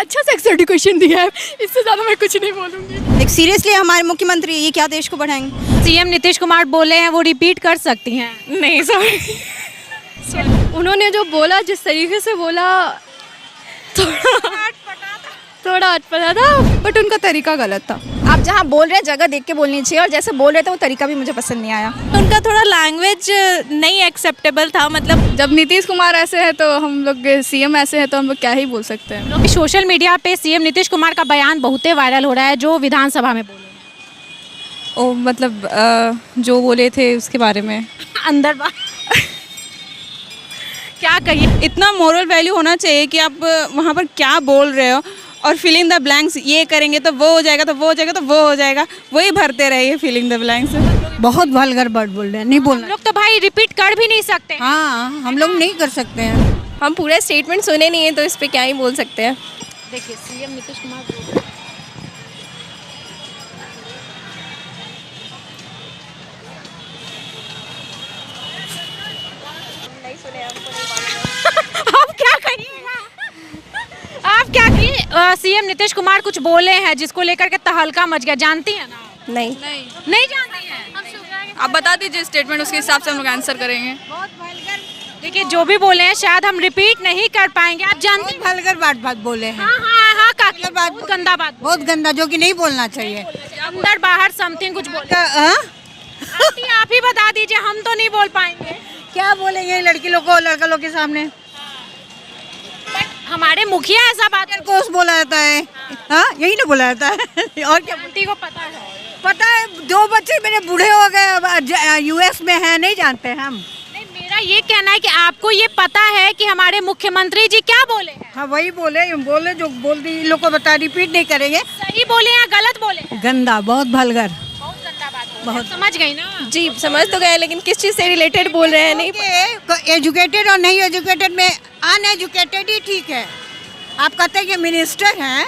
अच्छा sex education दिया है, इससे ज़्यादा मैं कुछ नहीं बोलूँगी। एक सीरियसली हमारे मुख्यमंत्री ये क्या देश को बढ़ाएंगे? सीएम नीतीश कुमार बोले हैं वो रिपीट कर सकती हैं। नहीं सॉरी, उन्होंने जो बोला, जिस तरीके से बोला, थोड़ा अटपटा था, बट उनका तरीका गलत था। आप जहाँ बोल रहे हैं जगह देख के बोलनी चाहिए, और जैसे बोल रहे थे वो तरीका भी मुझे पसंद नहीं आया। उनका थोड़ा लैंग्वेज नहीं एक्सेप्टेबल था, मतलब जब नीतीश कुमार ऐसे है तो हम लोग, सीएम ऐसे है तो हम लोग क्या ही बोल सकते हैं। लोग सोशल मीडिया पे सीएम नीतीश कुमार का बयान बहुत वायरल हो रहा है जो विधानसभा में बोले हैं। ओ मतलब जो बोले थे उसके बारे में अंदर बात क्या कहिए, इतना मोरल वैल्यू होना चाहिए कि आप वहाँ पर क्या बोल रहे हो, और फिलिंग द ब्लैंक्स ये करेंगे तो वो हो जाएगा, तो वो हो जाएगा, तो वो हो जाएगा, वही भरते रहिए फिलिंग द ब्लैंक्स। बहुत वल्गर वर्ड बोल रहे हैं, नहीं बोलना। लोग तो भाई रिपीट कर भी नहीं सकते। हाँ, हम लोग नहीं कर सकते हैं। हम पूरा स्टेटमेंट सुने नहीं है तो इस पर क्या ही बोल सकते हैं। देखिए सीएम नीतीश कुमार आप क्या कहिएगा, आप क्या कहिए। सीएम नीतीश कुमार कुछ बोले हैं जिसको लेकर के तहलका मच गया, जानती है ना? नहीं, नहीं जानती है। आप बता दीजिए स्टेटमेंट, उसके हिसाब से हम लोग आंसर करेंगे। देखिए जो भी बोले हैं शायद हम रिपीट नहीं कर पाएंगे, आप जानती हैं। वल्गर बात बोले हैं, हाँ हाँ हाँ काकी, बहुत गंदा बात, बहुत गंदा, जो कि नहीं बोलना चाहिए। अंदर बाहर समथिंग कुछ बोले। हाँ? आंटी, आप ही बता दीजिए, हम तो नहीं बोल पाएंगे। क्या बोलेंगे लड़की लोग को लड़का लोग के सामने? हमारे मुखिया ऐसा बात कोस बोला जाता है, हाँ यही ना बोला जाता है। और क्या आंटी को पता है? पता है, 2 बच्चे मेरे बूढ़े हो गए, यूएस में है, नहीं जानते हैं हम। नहीं, मेरा ये कहना है कि आपको ये पता है कि हमारे मुख्यमंत्री जी क्या बोले हैं? हाँ वही बोले जो बोल दी, इन लोग को बता, रिपीट नहीं करेंगे। सही बोले या गलत बोले? गंदा, बहुत वल्गर, बहुत गंदा बात, बहुत। समझ गई ना? जी समझ तो गए, लेकिन किस चीज़ से रिलेटेड बोल रहे हैं नहीं। एजुकेटेड और नहीं एजुकेटेड में अनएजुकेटेड ही ठीक है। आप कहते हैं कि मिनिस्टर हैं,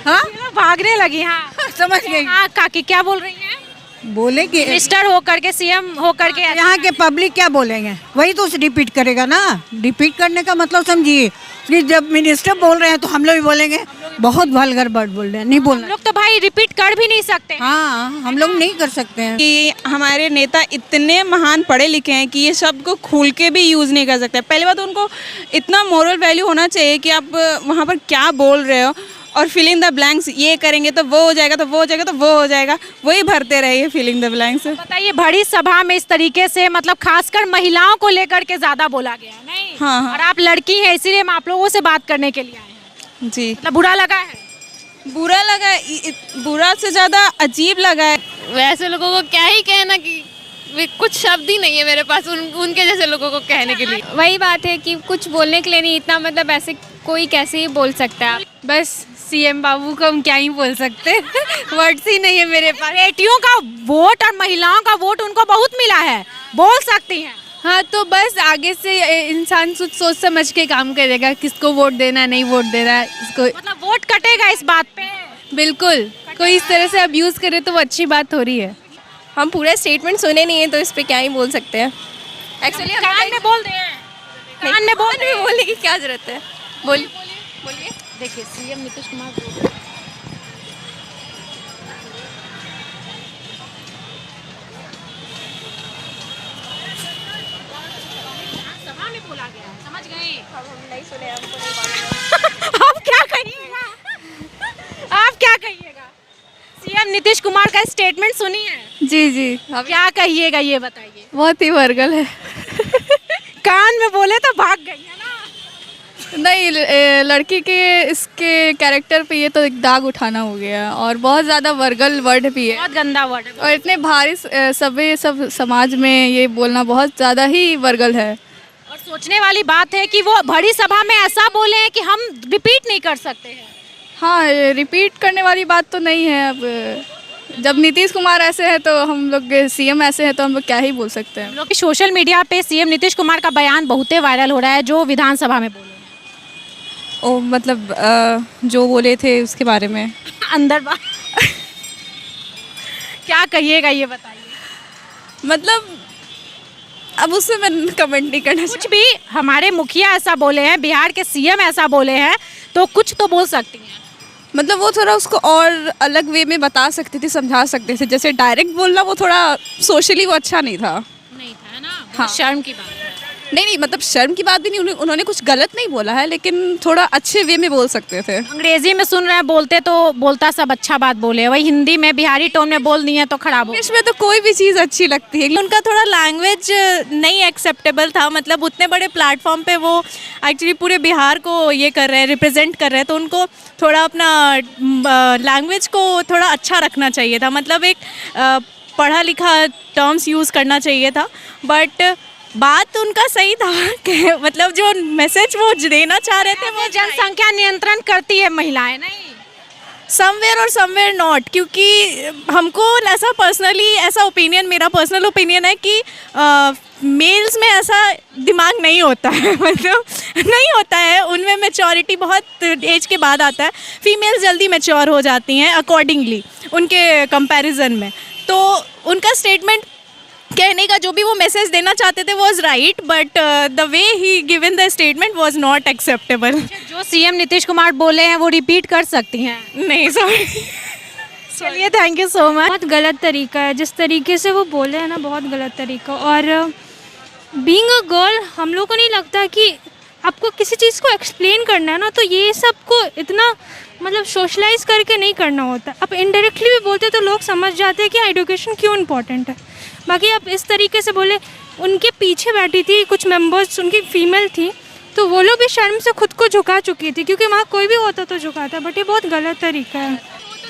हाँ भागने लगी। हाँ समझ गई। हाँ काकी क्या बोल रही हैं? बोले कि मिनिस्टर होकर के सीएम होकर के यहाँ के पब्लिक क्या बोलेंगे, वही तो रिपीट करेगा ना। रिपीट करने का मतलब समझिए कि जब मिनिस्टर बोल रहे हैं तो हम लोग भी बोलेंगे। बहुत वल्गर वर्ड बोल रहे हैं, नहीं बोलना। लोग तो भाई रिपीट कर भी नहीं सकते। हाँ, हम लोग नहीं कर सकते हैं। कि हमारे नेता इतने महान पढ़े लिखे हैं कि ये शब्द को खुल के भी यूज़ नहीं कर सकते। पहली बात, उनको इतना मोरल वैल्यू होना चाहिए कि आप वहाँ पर क्या बोल रहे हो, और फिलिंग द ब्लैंक्स ये करेंगे तो वो हो जाएगा, तो वो हो जाएगा, तो वो हो जाएगा, वही भरते रहिए फिलिंग द ब्लैंक्स। बताइए बड़ी सभा में इस तरीके से, मतलब खासकर महिलाओं को लेकर के ज्यादा बोला गया है, नहीं? हाँ। और आप लड़की हैं इसीलिए हम आप लोगों से बात करने के लिए आए हैं। जी, मतलब बुरा लगा है? बुरा लगा, बुरा से ज़्यादा अजीब लगा है। वैसे लोगों को क्या ही कहना, कि कुछ शब्द ही नहीं है मेरे पास उनके जैसे लोगों को कहने के लिए। वही बात है कि कुछ बोलने के लिए नहीं, इतना मतलब ऐसे कोई कैसे ही बोल सकता है। बस सीएम बाबू को हम क्या ही बोल सकते वर्ड्स ही नहीं है मेरे पास। बेटियों का वोट और महिलाओं का वोट उनको बहुत मिला है, बोल सकती हैं। हाँ तो बस आगे से इंसान सोच समझ के काम करेगा, किसको वोट देना, नहीं वोट देना, इसको मतलब वोट कटेगा इस बात पे। बिल्कुल। कोई इस तरह से अब्यूज़ करे तो वो अच्छी बात हो रही है। हम पूरा स्टेटमेंट सुने नहीं है तो इस पे क्या ही बोल सकते हैं। एक्चुअली कान में बोल रहे हैं, कान में बोल रहे हैं। बोलने की क्या जरूरत है? बोलिए। देखिए सीएम नीतीश कुमार बोल रहे हैं। सभा में बोला गया है, समझ गए? हम नहीं सुने, हमको नहीं मालूम। आप क्या कहिएगा, आप क्या कहिएगा? सीएम नीतीश कुमार का स्टेटमेंट सुनी है? जी जी, क्या कहिएगा ये बताइए। बहुत ही वर्गल है। कान में बोले तो भाग गई है ना? नहीं, लड़की के इसके कैरेक्टर पे ये तो एक दाग उठाना हो गया, और बहुत ज़्यादा वर्गल वर्ड भी है, बहुत गंदा वर्ड है। और इतने भारी सब समाज में ये बोलना बहुत ज़्यादा ही वर्गल है। और सोचने वाली बात है कि वो बड़ी सभा में ऐसा बोले हैं कि हम रिपीट नहीं कर सकते हैं। हाँ, रिपीट करने वाली बात तो नहीं है। अब जब नीतीश कुमार ऐसे है तो हम लोग, सीएम ऐसे है तो हम लोग क्या ही बोल सकते हैं। लोग सोशल मीडिया पे सीएम नीतीश कुमार का बयान बहुत वायरल हो रहा है जो विधानसभा में बोले हैं। ओ मतलब जो बोले थे उसके बारे में अंदर बात क्या कहिएगा ये बताइए। मतलब अब उससे मैं कमेंट नहीं करना कुछ भी हमारे मुखिया ऐसा बोले हैं, बिहार के सीएम ऐसा बोले हैं तो कुछ तो बोल सकती हैं। मतलब वो थोड़ा उसको और अलग वे में बता सकते थे, समझा सकते थे। जैसे डायरेक्ट बोलना वो थोड़ा सोशली वो अच्छा नहीं था। नहीं था ना, हाँ। शर्म की बात है। नहीं, मतलब शर्म की बात भी नहीं, उन्होंने कुछ गलत नहीं बोला है, लेकिन थोड़ा अच्छे वे में बोल सकते थे। अंग्रेजी में सुन रहे हैं बोलते तो बोलता सब अच्छा बात बोले, वही हिंदी में बिहारी टोन में बोल दिए तो खराब हो। इसमें तो कोई भी चीज़ अच्छी लगती है। उनका थोड़ा लैंग्वेज नहीं एक्सेप्टेबल था, मतलब उतने बड़े प्लेटफॉर्म पे वो एक्चुअली पूरे बिहार को ये कर रहे हैं, रिप्रेजेंट कर रहे हैं, तो उनको थोड़ा अपना लैंग्वेज को थोड़ा अच्छा रखना चाहिए था। मतलब एक पढ़ा लिखा टर्म्स यूज़ करना चाहिए था। बट बात उनका सही था कि मतलब जो मैसेज वो देना चाह रहे थे वो जनसंख्या नियंत्रण करती है महिलाएं, नहीं समवेयर और समवेयर नॉट, क्योंकि हमको ऐसा पर्सनली ऐसा ओपिनियन, मेरा पर्सनल ओपिनियन है कि मेल्स में ऐसा दिमाग नहीं होता है मतलब नहीं होता है, उनमें मैच्योरिटी बहुत एज के बाद आता है। फीमेल्स जल्दी मैच्योर हो जाती हैं अकॉर्डिंगली उनके कंपैरिजन में। तो उनका स्टेटमेंट कहने का जो भी वो मैसेज देना चाहते थे was right, but the way he given the statement was not acceptable. जो सीएम नीतीश कुमार बोले हैं वो रिपीट कर सकती हैं? नहीं सॉरी। चलिए थैंक यू सो मच। बहुत गलत तरीका है, जिस तरीके से वो बोले हैं ना, बहुत गलत तरीका। और बीइंग अ गर्ल हम लोग को नहीं लगता कि आपको किसी चीज़ को एक्सप्लेन करना है ना, तो ये सब को इतना मतलब सोशलाइज करके नहीं करना होता। आप इनडायरेक्टली भी बोलते तो लोग समझ जाते हैं कि एजुकेशन क्यों इम्पोर्टेंट है। बाकी आप इस तरीके से बोले, उनके पीछे बैठी थी कुछ मेंबर्स, उनकी फीमेल थी, तो वो लोग भी शर्म से खुद को झुका चुकी थी, क्योंकि वहाँ कोई भी होता तो झुकाता। बट ये बहुत गलत तरीका है।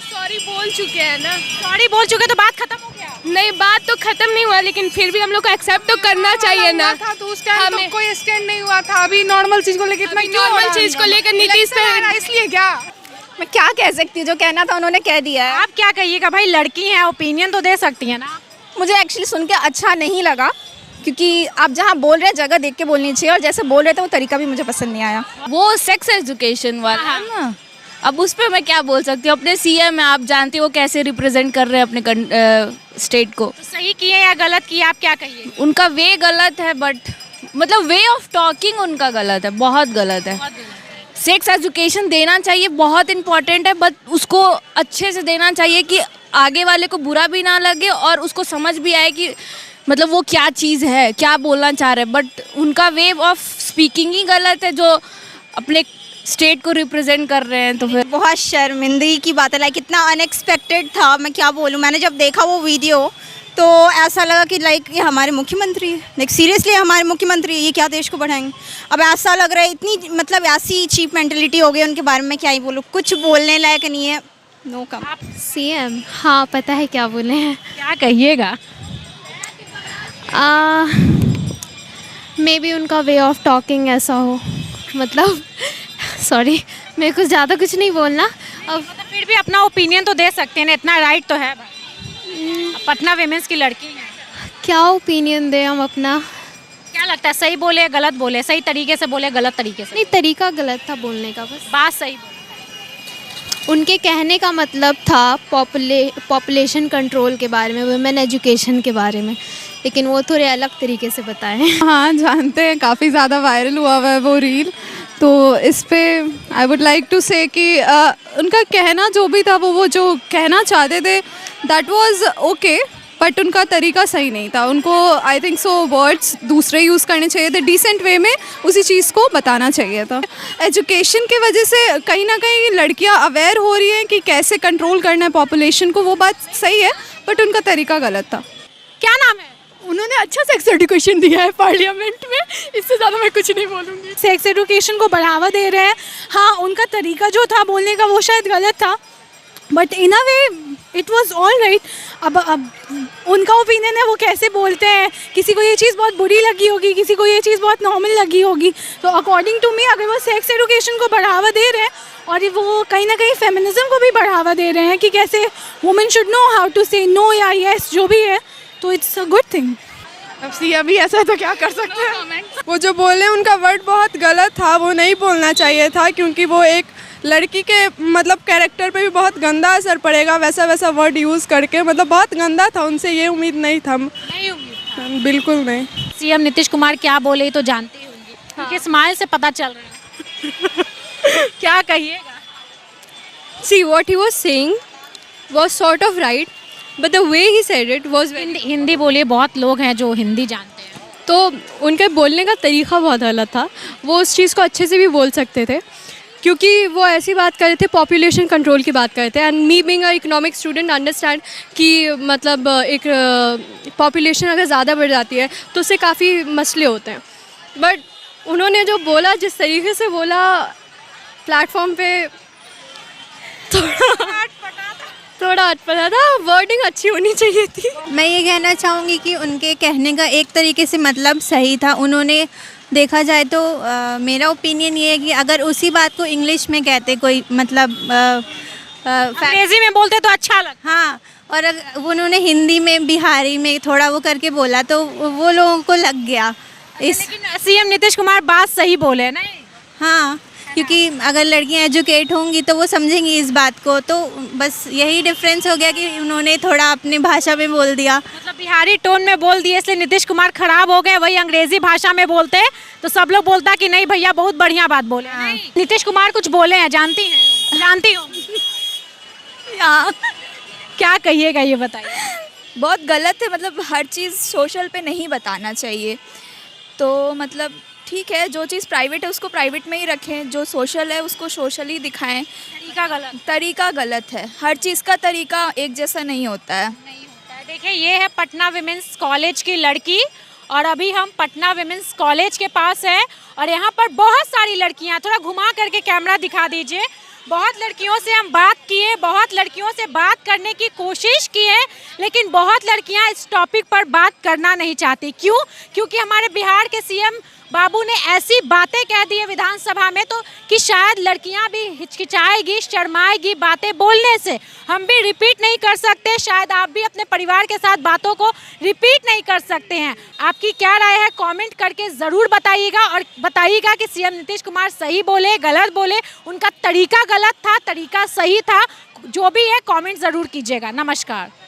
सॉरी बोल चुके हैं ना। सॉरी बोल चुके तो बात खत्म हो गया? नहीं, बात तो खत्म नहीं हुआ, लेकिन फिर भी हम लोग को एक्सेप्ट तो करना चाहिए ना। था तो उस टाइम तो कोई स्टैंड नहीं हुआ था। अभी नॉर्मल चीज को लेकर इतना क्यों नॉर्मल चीज को लेकर नीतीश पे इसलिए क्या मैं क्या कह सकती हूँ, जो कहना था उन्होंने कह दिया है। आप क्या कहिएगा भाई, लड़की हैं, ओपिनियन तो दे सकती हैं ना। मुझे एक्चुअली सुन के अच्छा नहीं लगा, क्योंकि आप जहाँ बोल रहे हैं जगह देख के बोलनी चाहिए, और जैसे बोल रहे थे वो तरीका भी मुझे पसंद नहीं आया। वो सेक्स एजुकेशन वाला है ना, अब उस पर मैं क्या बोल सकती हूँ। अपने सीएम है, आप जानते हो वो कैसे रिप्रेजेंट कर रहे हैं अपने स्टेट को। तो सही किए या गलत किए, आप क्या कहिए? उनका वे गलत है, बट मतलब वे ऑफ टॉकिंग उनका गलत है, बहुत गलत है। सेक्स एजुकेशन देना चाहिए, बहुत इम्पोर्टेंट है, बट उसको अच्छे से देना चाहिए कि आगे वाले को बुरा भी ना लगे और उसको समझ भी आए कि मतलब वो क्या चीज़ है, क्या बोलना चाह रहे हैं। बट उनका वे ऑफ स्पीकिंग ही गलत है, जो अपने स्टेट को रिप्रेजेंट कर रहे हैं। तो फिर बहुत शर्मिंदगी की बात है, लाइक इतना अनएक्सपेक्टेड था, मैं क्या बोलूँ। मैंने जब देखा वो वीडियो तो ऐसा लगा कि लाइक ये हमारे मुख्यमंत्री है, लाइक सीरियसली हमारे मुख्यमंत्री, ये क्या देश को बढ़ाएंगे। अब ऐसा लग रहा है, इतनी मतलब ऐसी चीप मेंटलिटी हो गई उनके बारे में, क्या ही बोलूँ, कुछ बोलने लायक नहीं है। नो कम। सीएम, हाँ पता है क्या बोले हैं। क्या कहिएगा? मे बी उनका वे ऑफ टॉकिंग ऐसा हो, मतलब सॉरी मेरे को ज़्यादा कुछ नहीं बोलना। अब मतलब फिर भी अपना ओपिनियन तो दे सकते हैं ना, इतना राइट तो है भाई। पटना विमेंस की लड़की है, क्या ओपिनियन दें हम अपना। क्या लगता है, सही बोले गलत बोले, सही तरीके से बोले गलत तरीके से? नहीं, तरीका गलत था बोलने का, बस बात सही बोले। उनके कहने का मतलब था पॉपुलेशन कंट्रोल के बारे में, वुमेन एजुकेशन के बारे में, लेकिन वो थोड़े अलग तरीके से बताएं। हाँ जानते हैं, काफ़ी ज़्यादा वायरल हुआ है वो रील। तो इस पे आई वुड लाइक टू से कि उनका कहना जो भी था, वो जो कहना चाहते थे दैट वाज ओके, बट उनका तरीका सही नहीं था। उनको आई थिंक सो वर्ड्स दूसरे यूज़ करने चाहिए थे, डिसेंट वे में उसी चीज़ को बताना चाहिए था। एजुकेशन की वजह से कहीं ना कहीं लड़कियां अवेयर हो रही हैं कि कैसे कंट्रोल करना है पॉपुलेशन को, वो बात सही है, बट उनका तरीका गलत था। क्या नाम है? उन्होंने अच्छा सेक्स एजुकेशन दिया है पार्लियामेंट में, इससे ज़्यादा मैं कुछ नहीं बोलूँगी। सेक्स एजुकेशन को बढ़ावा दे रहे हैं। हाँ, उनका तरीका जो था बोलने का वो शायद गलत था, but in a way it was all right. अब उनका ओपिनियन है, वो कैसे बोलते हैं। किसी को ये चीज़ बहुत बुरी लगी होगी, किसी को ये चीज़ बहुत नॉर्मल लगी होगी। तो अकॉर्डिंग टू मी, अगर वो सेक्स एजुकेशन को बढ़ावा दे रहे हैं और वो कहीं ना कहीं फेमिनिज्म को भी बढ़ावा दे रहे हैं कि कैसे women should know how to say no या येस जो भी है, तो इट्स अ गुड थिंग। अब सीएम भी ऐसा है तो क्या कर सकते हैं। वो जो बोले उनका वर्ड बहुत गलत था, वो नहीं बोलना चाहिए था, क्योंकि वो एक लड़की के मतलब कैरेक्टर पे भी बहुत गंदा असर पड़ेगा वैसा वर्ड यूज़ करके। मतलब बहुत गंदा था, उनसे ये उम्मीद नहीं था। बिल्कुल नहीं। सीएम नीतीश कुमार क्या बोले तो जानती होंगी, क्योंकि स्माइल से पता चल रहा है। क्या कहिएगा? See, what he was saying was sort of right, but the way he said it was very... Hindi बोलिए, बहुत लोग हैं जो हिंदी जानते हैं। तो उनके बोलने का तरीका बहुत अलग था। वो उस चीज़ को अच्छे से भी बोल सकते थे, क्योंकि वो ऐसी बात कर रहे थे, पॉपुलेशन कंट्रोल की बात कर रहे थे। And me being a economic student understand कि मतलब एक पॉपुलेशन अगर ज़्यादा बढ़ जाती है तो उससे काफ़ी मसले होते हैं। बट उन्होंने जो बोला, जिस तरीके से बोला प्लेटफॉर्म पे, थोड़ा अटपटा था। वर्डिंग अच्छी होनी चाहिए थी। मैं ये कहना चाहूँगी कि उनके कहने का एक तरीके से मतलब सही था। उन्होंने देखा जाए तो मेरा ओपिनियन ये है कि अगर उसी बात को इंग्लिश में कहते कोई, मतलब अंग्रेजी में बोलते तो अच्छा लगता। हाँ, और अगर उन्होंने हिंदी में, बिहारी में थोड़ा वो करके बोला तो वो लोगों को लग गया इस। लेकिन सीएम नीतीश कुमार बात सही बोले नहीं? हाँ, क्योंकि अगर लड़कियां एजुकेट होंगी तो वो समझेंगी इस बात को। तो बस यही डिफरेंस हो गया कि उन्होंने थोड़ा अपनी भाषा में बोल दिया, मतलब बिहारी टोन में बोल दिए, इसलिए नीतीश कुमार खराब हो गए। वही अंग्रेजी भाषा में बोलते तो सब लोग बोलता कि नहीं भैया बहुत बढ़िया बात बोले। नहीं, नीतीश कुमार कुछ बोले हैं, जानती हैं? जानती हो? क्या कहिएगा, ये बताइए। बहुत गलत है, मतलब हर चीज़ सोशल पे नहीं बताना चाहिए। तो मतलब ठीक है, जो चीज़ प्राइवेट है उसको प्राइवेट में ही रखें, जो सोशल है उसको सोशली दिखाएं। तरीका गलत है। हर चीज़ का तरीका एक जैसा नहीं होता है। देखिए, ये है पटना विमेंस कॉलेज की लड़की, और अभी हम पटना विमेंस कॉलेज के पास है, और यहाँ पर बहुत सारी लड़कियाँ, थोड़ा घुमा करके कैमरा दिखा दीजिए। बहुत लड़कियों से हम बात किए, बहुत लड़कियों से बात करने की कोशिश की है, लेकिन बहुत लड़कियाँ इस टॉपिक पर बात करना नहीं चाहती। क्यों? क्योंकि हमारे बिहार के सीएम बाबू ने ऐसी बातें कह दी है विधानसभा में तो कि शायद लड़कियां भी हिचकिचाएगी, शर्माएगी बातें बोलने से। हम भी रिपीट नहीं कर सकते, शायद आप भी अपने परिवार के साथ बातों को रिपीट नहीं कर सकते हैं। आपकी क्या राय है, कमेंट करके ज़रूर बताइएगा, और बताइएगा कि सीएम नीतीश कुमार सही बोले, गलत बोले, उनका तरीका गलत था, तरीका सही था। जो भी है कमेंट ज़रूर कीजिएगा। नमस्कार।